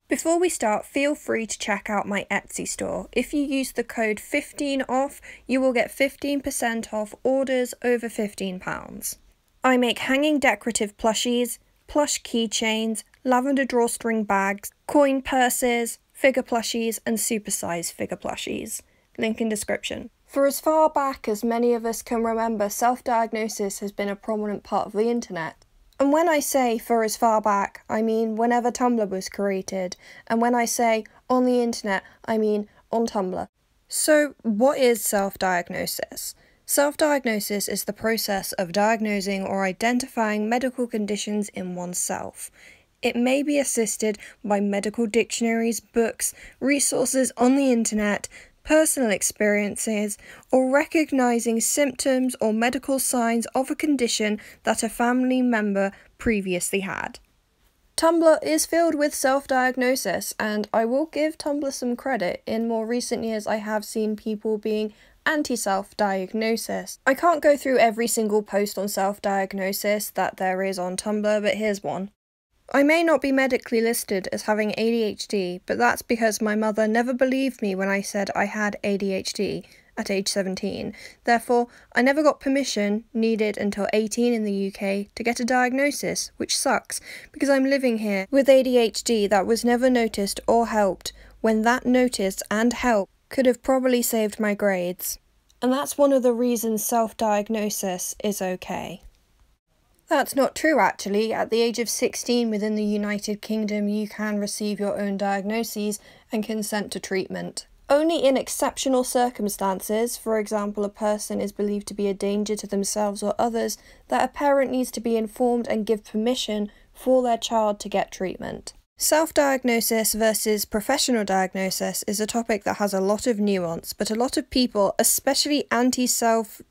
Before we start, feel free to check out my Etsy store. If you use the code 15OFF, you will get 15% off orders over £15. I make hanging decorative plushies, plush keychains, lavender drawstring bags, coin purses, figure plushies, and supersize figure plushies. Link in description. For as far back as many of us can remember, self-diagnosis has been a prominent part of the internet. And when I say for as far back, I mean whenever Tumblr was created. And when I say on the internet, I mean on Tumblr. So what is self-diagnosis? Self-diagnosis is the process of diagnosing or identifying medical conditions in oneself. It may be assisted by medical dictionaries, books, resources on the internet, personal experiences, or recognizing symptoms or medical signs of a condition that a family member previously had. Tumblr is filled with self-diagnosis, and I will give Tumblr some credit. In more recent years, I have seen people being anti-self-diagnosis. I can't go through every single post on self-diagnosis that there is on Tumblr, but here's one. I may not be medically listed as having ADHD, but that's because my mother never believed me when I said I had ADHD at age 17. Therefore, I never got permission needed until 18 in the UK to get a diagnosis, which sucks, because I'm living here with ADHD that was never noticed or helped, when that notice and help could have probably saved my grades. And that's one of the reasons self-diagnosis is okay. That's not true actually. At the age of 16 within the United Kingdom, you can receive your own diagnoses and consent to treatment. Only in exceptional circumstances, for example a person is believed to be a danger to themselves or others, that a parent needs to be informed and give permission for their child to get treatment. Self-diagnosis versus professional diagnosis is a topic that has a lot of nuance, but a lot of people, especially anti-self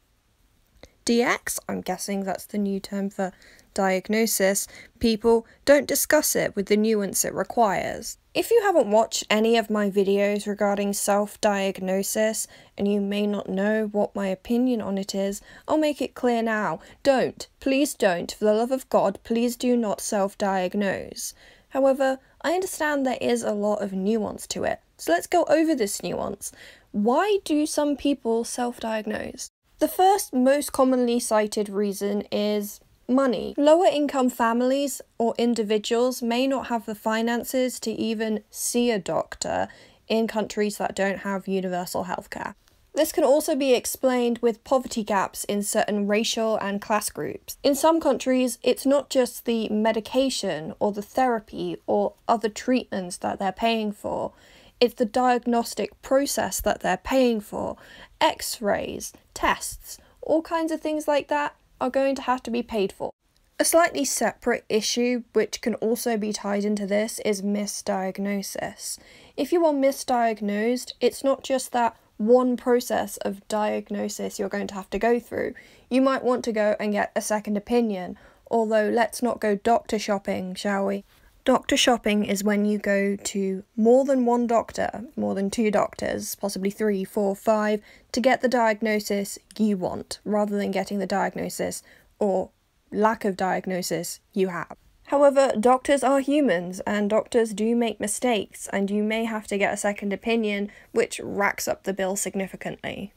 DX, I'm guessing that's the new term for diagnosis, people don't discuss it with the nuance it requires. If you haven't watched any of my videos regarding self-diagnosis, and you may not know what my opinion on it is, I'll make it clear now. Don't, please don't, for the love of God, please do not self-diagnose. However, I understand there is a lot of nuance to it, so let's go over this nuance. Why do some people self-diagnose? The first most commonly cited reason is money. Lower income families or individuals may not have the finances to even see a doctor in countries that don't have universal healthcare. This can also be explained with poverty gaps in certain racial and class groups. In some countries, it's not just the medication or the therapy or other treatments that they're paying for. It's the diagnostic process that they're paying for. X-rays, tests, all kinds of things like that are going to have to be paid for. A slightly separate issue, which can also be tied into this, is misdiagnosis. If you are misdiagnosed, it's not just that one process of diagnosis you're going to have to go through. You might want to go and get a second opinion, although let's not go doctor shopping, shall we? Doctor shopping is when you go to more than one doctor, more than 2 doctors, possibly 3, 4, 5, to get the diagnosis you want, rather than getting the diagnosis or lack of diagnosis you have. However, doctors are humans, and doctors do make mistakes, and you may have to get a second opinion, which racks up the bill significantly.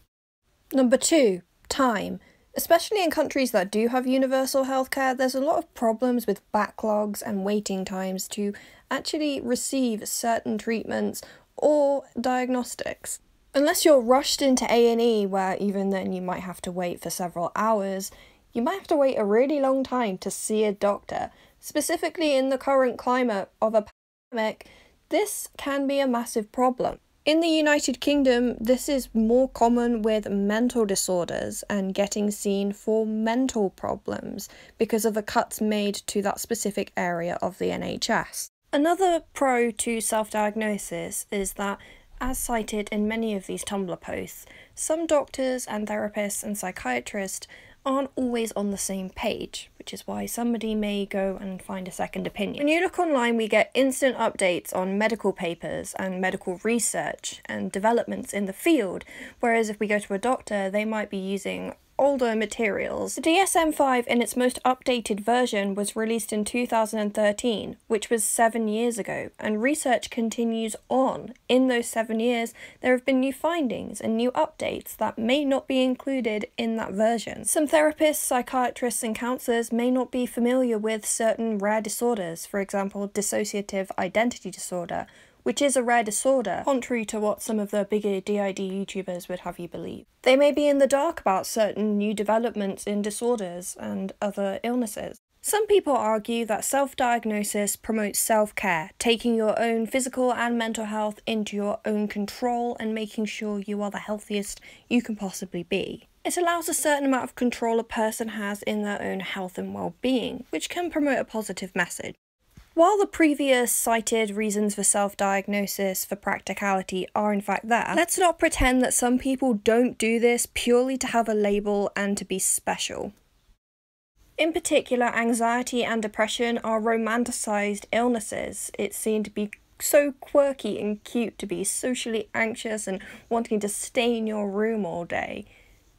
Number 2, time. Especially in countries that do have universal healthcare, there's a lot of problems with backlogs and waiting times to actually receive certain treatments or diagnostics. Unless you're rushed into A&E, where even then you might have to wait for several hours, you might have to wait a really long time to see a doctor. Specifically in the current climate of a pandemic, this can be a massive problem. In the United Kingdom, this is more common with mental disorders and getting seen for mental problems because of the cuts made to that specific area of the NHS. Another pro to self-diagnosis is that, as cited in many of these Tumblr posts, some doctors and therapists and psychiatrists aren't always on the same page, which is why somebody may go and find a second opinion. When you look online, we get instant updates on medical papers and medical research and developments in the field, whereas if we go to a doctor, they might be using older materials. The DSM-5 in its most updated version was released in 2013, which was 7 years ago, and research continues on. In those 7 years, there have been new findings and new updates that may not be included in that version. Some therapists, psychiatrists, and counsellors may not be familiar with certain rare disorders, for example, dissociative identity disorder, which is a rare disorder, contrary to what some of the bigger DID YouTubers would have you believe. They may be in the dark about certain new developments in disorders and other illnesses. Some people argue that self-diagnosis promotes self-care, taking your own physical and mental health into your own control and making sure you are the healthiest you can possibly be. It allows a certain amount of control a person has in their own health and well-being, which can promote a positive message. While the previous cited reasons for self-diagnosis for practicality are in fact there, let's not pretend that some people don't do this purely to have a label and to be special. In particular, anxiety and depression are romanticised illnesses. It's seen to be so quirky and cute to be socially anxious and wanting to stay in your room all day,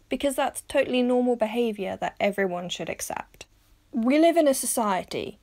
because that's totally normal behaviour that everyone should accept. We live in a society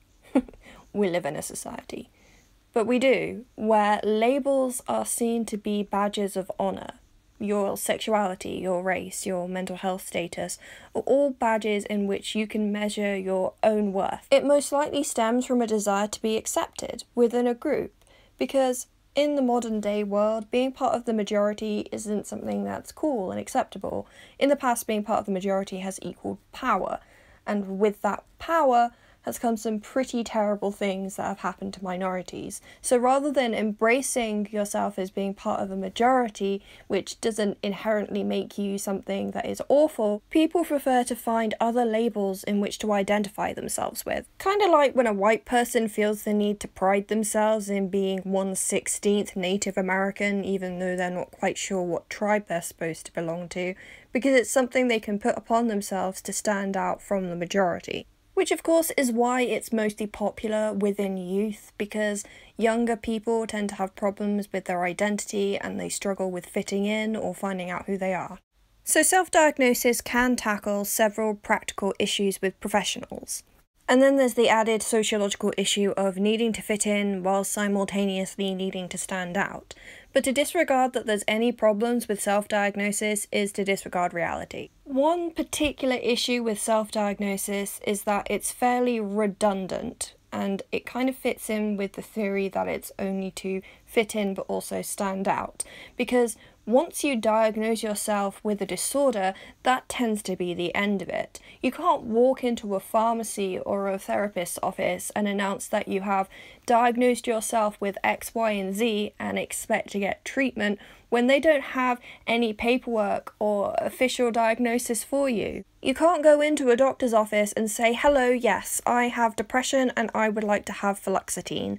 but we do, where labels are seen to be badges of honour. Your sexuality, your race, your mental health status are all badges in which you can measure your own worth. It most likely stems from a desire to be accepted within a group, because in the modern day world, being part of the majority isn't something that's cool and acceptable. In the past, being part of the majority has equaled power, and with that power has come some pretty terrible things that have happened to minorities. So rather than embracing yourself as being part of a majority, which doesn't inherently make you something that is awful, people prefer to find other labels in which to identify themselves with. Kind of like when a white person feels the need to pride themselves in being 1/16th Native American, even though they're not quite sure what tribe they're supposed to belong to, because it's something they can put upon themselves to stand out from the majority. Which of course is why it's mostly popular within youth, because younger people tend to have problems with their identity and they struggle with fitting in or finding out who they are. So self-diagnosis can tackle several practical issues with professionals. And then there's the added sociological issue of needing to fit in while simultaneously needing to stand out. But to disregard that there's any problems with self-diagnosis is to disregard reality. One particular issue with self-diagnosis is that it's fairly redundant, and it kind of fits in with the theory that it's only to fit in but also stand out. Because once you diagnose yourself with a disorder, that tends to be the end of it. You can't walk into a pharmacy or a therapist's office and announce that you have diagnosed yourself with X, Y, and Z and expect to get treatment when they don't have any paperwork or official diagnosis for you. You can't go into a doctor's office and say, "Hello, yes, I have depression and I would like to have fluoxetine,"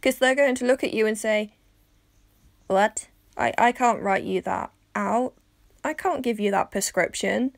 because they're going to look at you and say, "What? I can't write you that out. I can't give you that prescription,"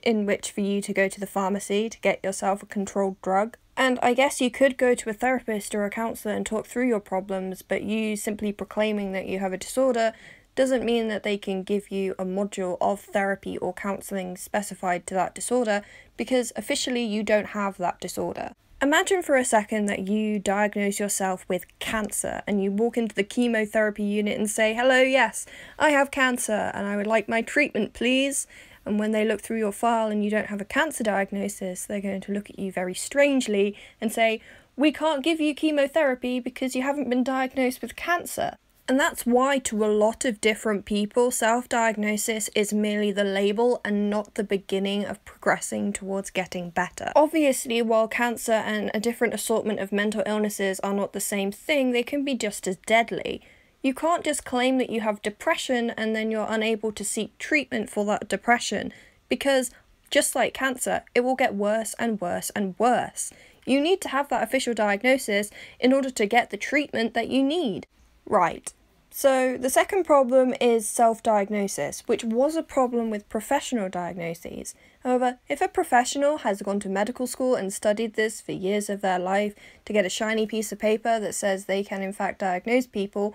in which for you to go to the pharmacy to get yourself a controlled drug. And I guess you could go to a therapist or a counsellor and talk through your problems, but you simply proclaiming that you have a disorder doesn't mean that they can give you a module of therapy or counselling specified to that disorder, because officially you don't have that disorder. Imagine for a second that you diagnose yourself with cancer and you walk into the chemotherapy unit and say, "Hello, yes, I have cancer and I would like my treatment, please." And when they look through your file and you don't have a cancer diagnosis, they're going to look at you very strangely and say, "We can't give you chemotherapy because you haven't been diagnosed with cancer." And that's why, to a lot of different people, self-diagnosis is merely the label and not the beginning of progressing towards getting better. Obviously, while cancer and a different assortment of mental illnesses are not the same thing, they can be just as deadly. You can't just claim that you have depression and then you're unable to seek treatment for that depression, because just like cancer, it will get worse and worse and worse. You need to have that official diagnosis in order to get the treatment that you need. Right. So the second problem is self-diagnosis, which was a problem with professional diagnoses. However, if a professional has gone to medical school and studied this for years of their life to get a shiny piece of paper that says they can in fact diagnose people,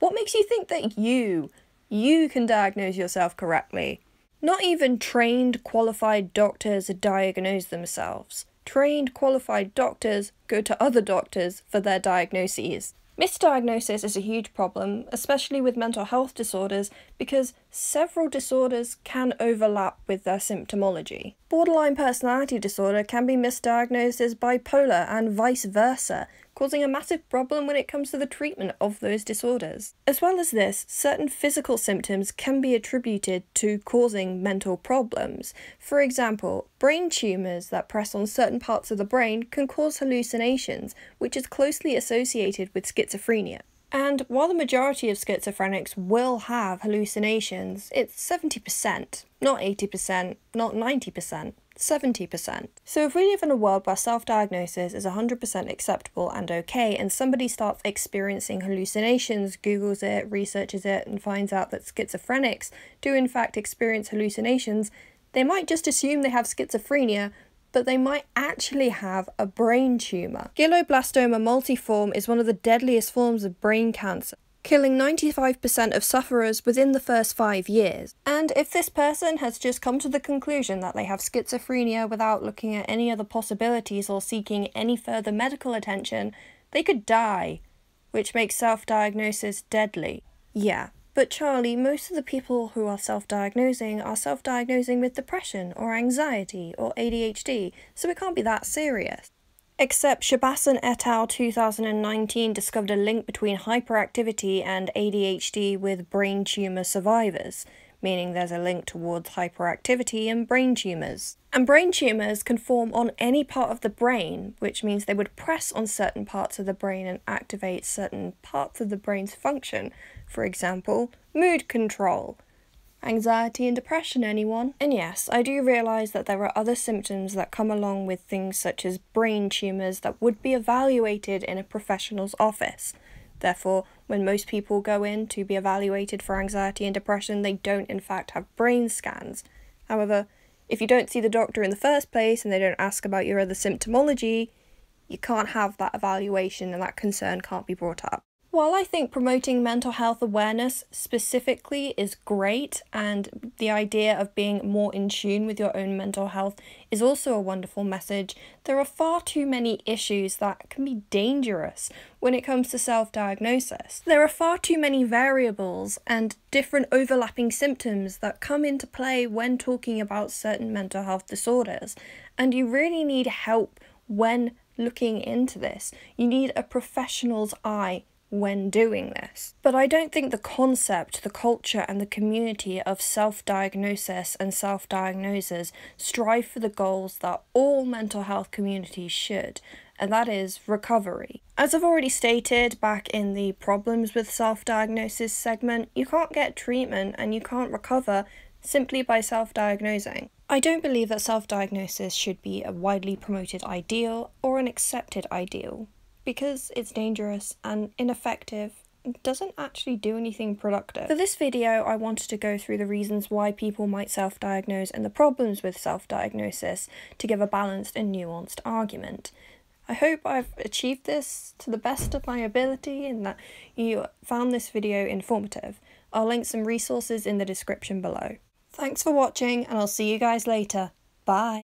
what makes you think that you can diagnose yourself correctly? Not even trained, qualified doctors diagnose themselves. Trained, qualified doctors go to other doctors for their diagnoses. Misdiagnosis is a huge problem, especially with mental health disorders, because several disorders can overlap with their symptomology. Borderline personality disorder can be misdiagnosed as bipolar and vice versa, causing a massive problem when it comes to the treatment of those disorders. As well as this, certain physical symptoms can be attributed to causing mental problems. For example, brain tumours that press on certain parts of the brain can cause hallucinations, which is closely associated with schizophrenia. And while the majority of schizophrenics will have hallucinations, it's 70%, not 80%, not 90%. 70%. So if we live in a world where self-diagnosis is 100% acceptable and okay, and somebody starts experiencing hallucinations, Googles it, researches it, and finds out that schizophrenics do in fact experience hallucinations, they might just assume they have schizophrenia, but they might actually have a brain tumour. Glioblastoma multiforme is one of the deadliest forms of brain cancer, killing 95% of sufferers within the first 5 years. And if this person has just come to the conclusion that they have schizophrenia without looking at any other possibilities or seeking any further medical attention, they could die, which makes self-diagnosis deadly. Yeah, but Charlie, most of the people who are self-diagnosing with depression or anxiety or ADHD, so it can't be that serious. Except Shabasan et al. 2019 discovered a link between hyperactivity and ADHD with brain tumour survivors, meaning there's a link towards hyperactivity and brain tumours. And brain tumours can form on any part of the brain, which means they would press on certain parts of the brain and activate certain parts of the brain's function. For example, mood control. Anxiety and depression, anyone? And yes, I do realise that there are other symptoms that come along with things such as brain tumours that would be evaluated in a professional's office. Therefore, when most people go in to be evaluated for anxiety and depression, they don't in fact have brain scans. However, if you don't see the doctor in the first place and they don't ask about your other symptomology, you can't have that evaluation and that concern can't be brought up. While I think promoting mental health awareness specifically is great, and the idea of being more in tune with your own mental health is also a wonderful message, there are far too many issues that can be dangerous when it comes to self-diagnosis. There are far too many variables and different overlapping symptoms that come into play when talking about certain mental health disorders, and you really need help when looking into this. You need a professional's eye when doing this. But I don't think the concept, the culture and the community of self-diagnosis and self-diagnosers strive for the goals that all mental health communities should, and that is recovery. As I've already stated back in the problems with self-diagnosis segment, you can't get treatment and you can't recover simply by self-diagnosing. I don't believe that self-diagnosis should be a widely promoted ideal or an accepted ideal, because it's dangerous and ineffective and doesn't actually do anything productive. For this video, I wanted to go through the reasons why people might self-diagnose and the problems with self-diagnosis to give a balanced and nuanced argument. I hope I've achieved this to the best of my ability and that you found this video informative. I'll link some resources in the description below. Thanks for watching, and I'll see you guys later. Bye!